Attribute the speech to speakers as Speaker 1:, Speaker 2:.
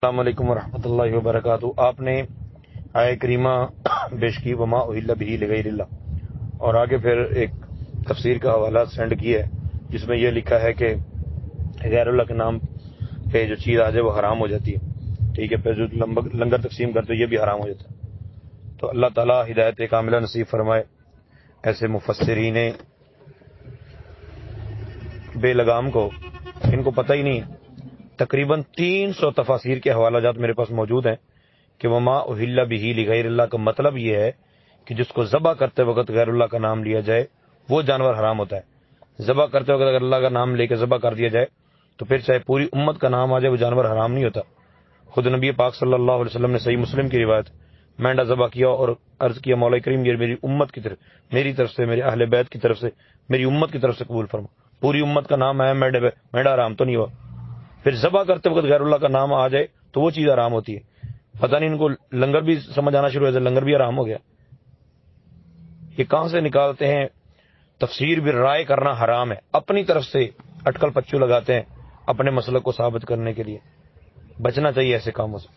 Speaker 1: السلام علیکم ورحمۃ اللہ وبرکاتہ۔ آپ نے آیہ کریمہ پیش کی وما اہل بہ لغیر اللہ، اور آگے پھر ایک تفسیر کا حوالہ سینڈ کیا ہے جس میں یہ لکھا ہے کہ غیر اللہ کے نام پہ جو چیز آ جائے وہ حرام ہو جاتی ہے، ٹھیک ہے، پھر جو لنگر تقسیم کرتے یہ بھی حرام ہو جاتا ہے۔ تو اللہ تعالیٰ ہدایت کاملہ نصیب فرمائے ایسے مفسرین بے لگام کو، ان کو پتہ ہی نہیں ہے۔ تقریباً 300 تفاسیر کے حوالہ جات میرے پاس موجود ہیں کہ وما اہل بہ لغیر اللہ کا مطلب یہ ہے کہ جس کو ذبح کرتے وقت غیر اللہ کا نام لیا جائے وہ جانور حرام ہوتا ہے۔ ذبح کرتے وقت اگر اللہ کا نام لے کے ذبح کر دیا جائے تو پھر چاہے پوری امت کا نام آ جائے وہ جانور حرام نہیں ہوتا۔ خود نبی پاک صلی اللہ علیہ وسلم نے صحیح مسلم کی روایت مینڈا ذبح کیا اور عرض کیا مولا کریم یہ میری امت کی طرف، میری طرف سے، میرے اہل بیت کی طرف سے، میری امت کی طرف سے قبول فرما، پوری امت کا نام ہے، مینڈا حرام تو نہیں ہوا۔ پھر ذبح کرتے وقت غیر اللہ کا نام آ جائے تو وہ چیز حرام ہوتی ہے۔ پتہ نہیں ان کو لنگر بھی سمجھ آنا شروع ہو جائے، لنگر بھی حرام ہو گیا۔ یہ کہاں سے نکالتے ہیں؟ تفسیر بھی رائے کرنا حرام ہے، اپنی طرف سے اٹکل پچو لگاتے ہیں اپنے مسلک کو ثابت کرنے کے لیے۔ بچنا چاہیے ایسے کاموں سے۔